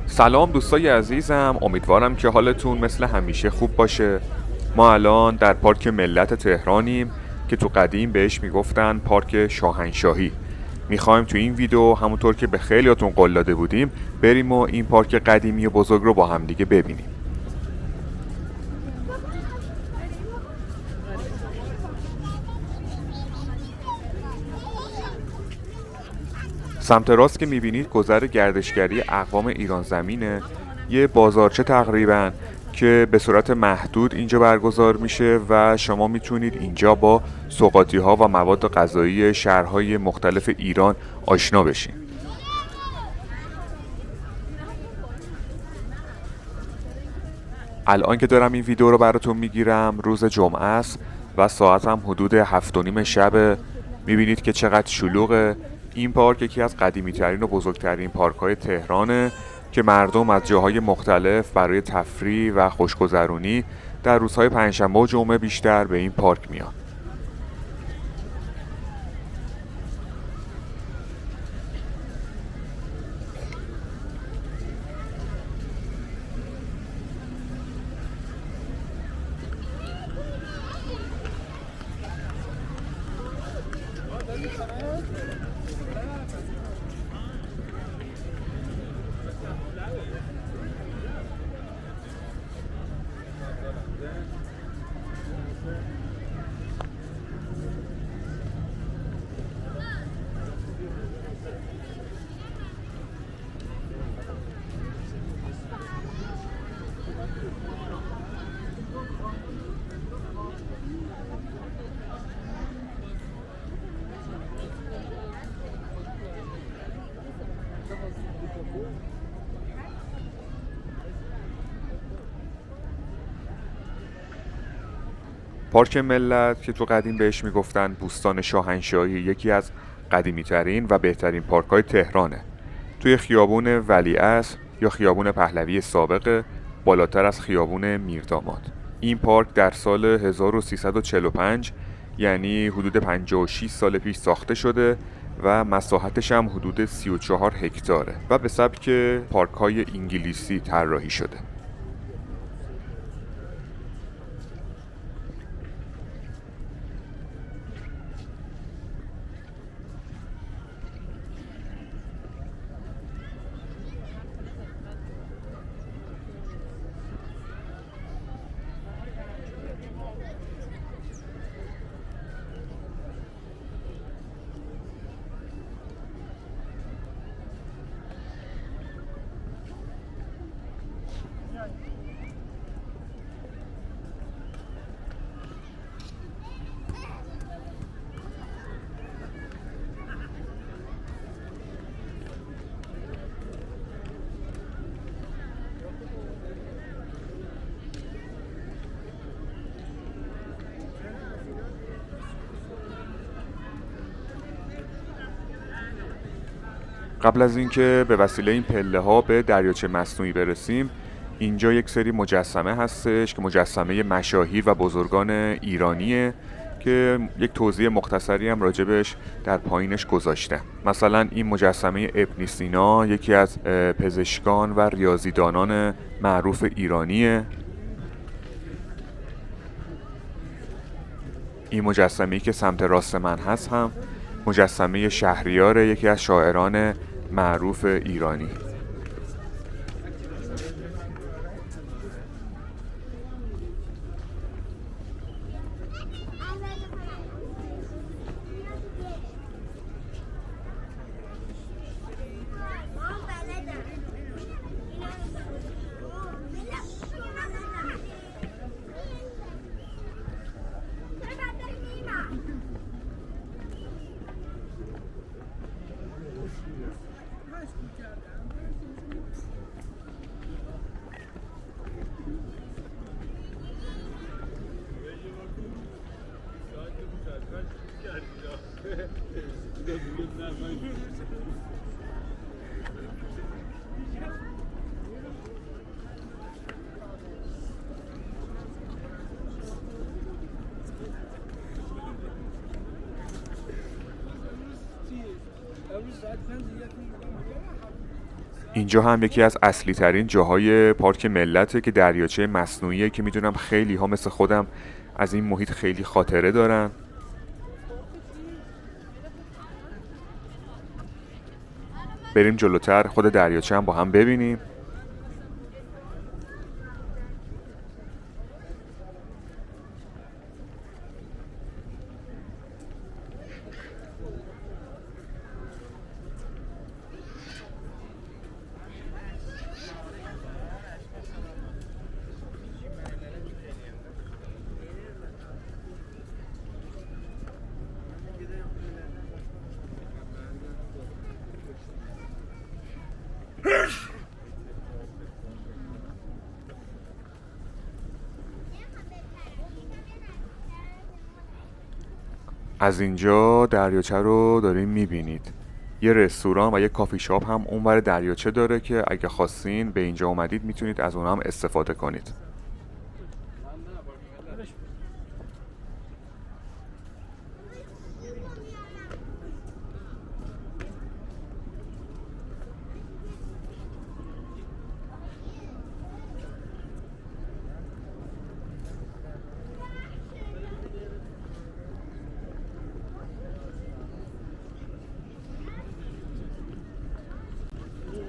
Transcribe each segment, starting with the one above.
سلام دوستای عزیزم، امیدوارم که حالتون مثل همیشه خوب باشه. ما الان در پارک ملت تهرانیم که تو قدیم بهش میگفتن پارک شاهنشاهی. میخوایم تو این ویدیو همونطور که به خیلیاتون قول داده بودیم بریم و این پارک قدیمی و بزرگ رو با هم دیگه ببینیم. سمت راست که میبینید گذر گردشگری اقوام ایران زمینه، یه بازارچه تقریبا که به صورت محدود اینجا برگزار میشه و شما میتونید اینجا با سوغاتی ها و مواد غذایی شهرهای مختلف ایران آشنا بشین. الان که دارم این ویدیو رو براتون میگیرم روز جمعه است و ساعت هم حدود 7:30 شب. میبینید که چقدر شلوغه. این پارک یکی از قدیمی ترین و بزرگترین پارک های تهرانه که مردم از جاهای مختلف برای تفریح و خوشگذرونی در روزهای پنجشنبه و جمعه بیشتر به این پارک میان. پارک ملت که تو قدیم بهش میگفتن بوستان شاهنشاهی یکی از قدیمی ترین و بهترین پارک های تهرانه. توی خیابون ولیعصر یا خیابون پهلوی سابق بالاتر از خیابون میرداماد. این پارک در سال 1345 یعنی حدود 56 سال پیش ساخته شده و مساحتش هم حدود 34 هکتاره و به سبک پارک های انگلیسی طراحی شده. قبل از اینکه به وسیله این پله ها به دریاچه مصنوعی برسیم، اینجا یک سری مجسمه هستش که مجسمه مشاهیر و بزرگان ایرانیه که یک توضیح مختصری هم راجبش در پایینش گذاشته. مثلا این مجسمه ابن سینا یکی از پزشکان و ریاضیدانان معروف ایرانیه. این مجسمه‌ای که سمت راست من هست هم مجسمه شهریار یکی از شاعران معروف ایرانی. اینجا هم یکی از اصلی ترین جاهای پارک ملته که دریاچه مصنوعیه که میدونم خیلی ها مثل خودم از این محیط خیلی خاطره دارن. بریم جلوتر خود دریاچه هم با هم ببینیم. از اینجا دریاچه رو دارین میبینید. یه رستوران و یه کافی شاپ هم اونور دریاچه داره که اگه خواستین به اینجا اومدید میتونید از اون هم استفاده کنید.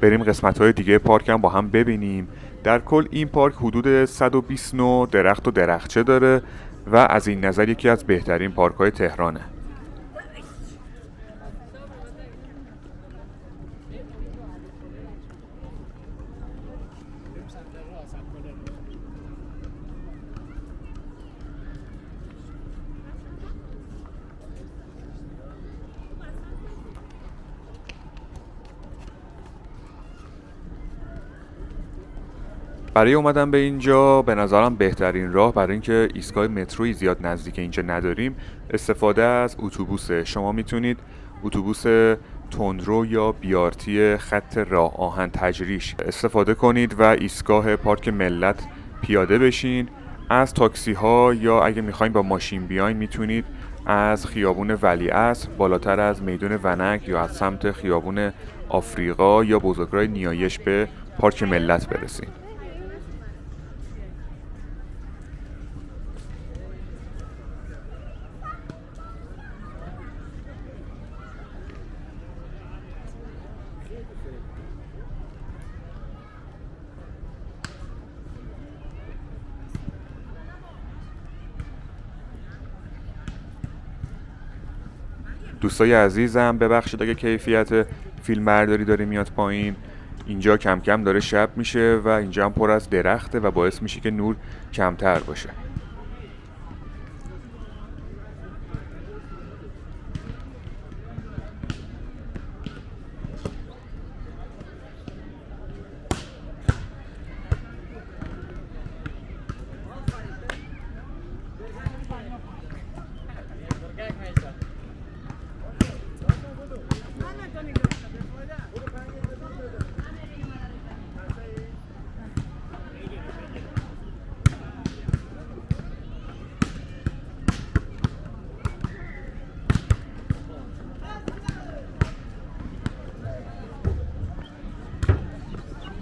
بریم قسمت‌های دیگه پارک هم با هم ببینیم. در کل این پارک حدود 120 نوع درخت و درختچه داره و از این نظر یکی از بهترین پارک‌های تهرانه. برای اومدن به اینجا به نظرم بهترین راه برای اینکه ایستگاه متروی زیاد نزدیک اینجا نداریم استفاده از اتوبوسه. شما میتونید اتوبوس تندرو یا بیارتی خط راه آهن تجریش استفاده کنید و ایستگاه پارک ملت پیاده بشین. از تاکسی ها یا اگه میخواین با ماشین بیاین میتونید از خیابون ولیعصر بالاتر از میدون ونک یا از سمت خیابون آفریقا یا بزرگراه نیایش به پارک ملت برسین. دوستای عزیزم ببخشید اگه کیفیت فیلم برداری داره میاد پایین. اینجا کم کم داره شب میشه و اینجا هم پر از درخته و باعث میشه که نور کمتر باشه.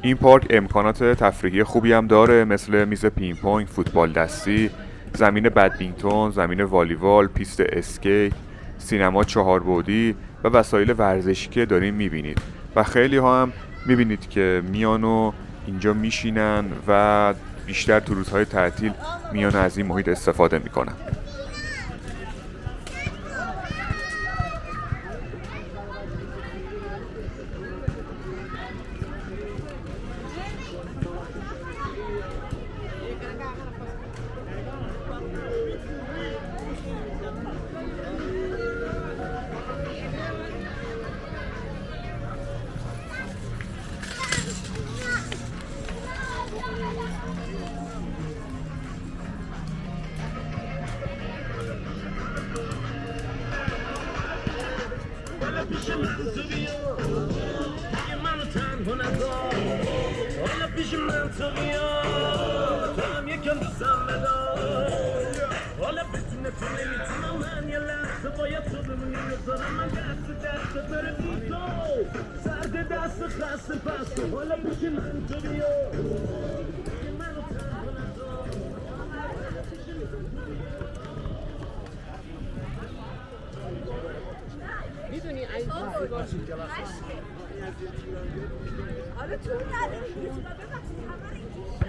این پارک امکانات تفریحی خوبی هم داره مثل میز پینگ پونگ، فوتبال دستی، زمین بدمینتون، زمین والیبال، پیست اسکیت، سینما 4 بعدی و وسایل ورزشی که دارین میبینید و خیلی ها هم میبینید که میان و اینجا میشینن و بیشتر تو روزهای تعطیل میان از این محیط استفاده میکنن. میدونی عزیزی باشی حالا تو نداری میتونم ببخشید همه رو اینجوری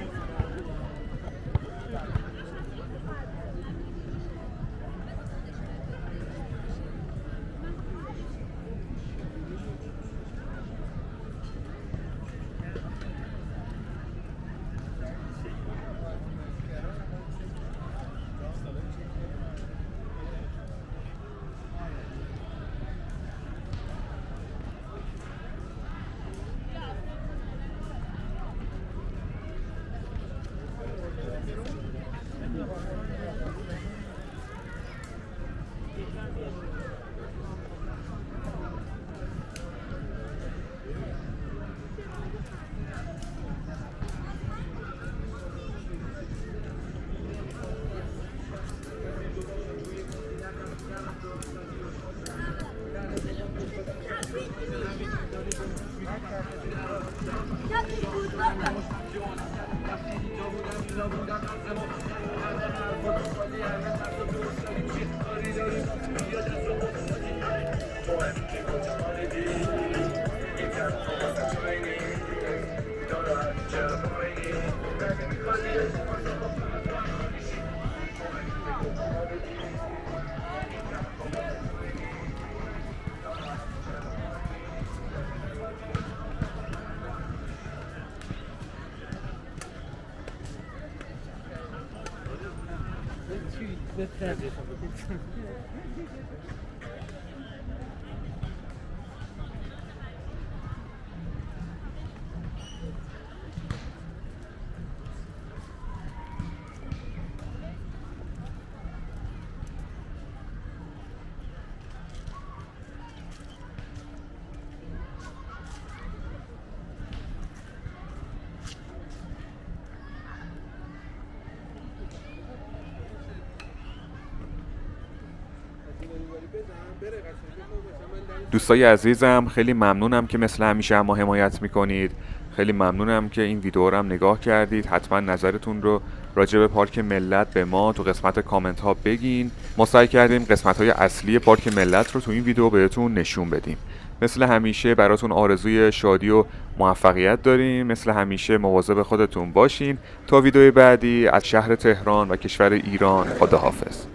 دوستای عزیزم، خیلی ممنونم که مثل همیشه ما حمایت میکنید. خیلی ممنونم که این ویدیو رو هم نگاه کردید. حتما نظرتون رو راجع به پارک ملت به ما تو قسمت کامنت ها بگین. ما سعی کردیم قسمت های اصلی پارک ملت رو تو این ویدیو بهتون نشون بدیم. مثل همیشه براتون آرزوی شادی و موفقیت داریم. مثل همیشه مواظب خودتون باشین. تا ویدیو بعدی از شهر تهران و کشور ایران، خداحافظ.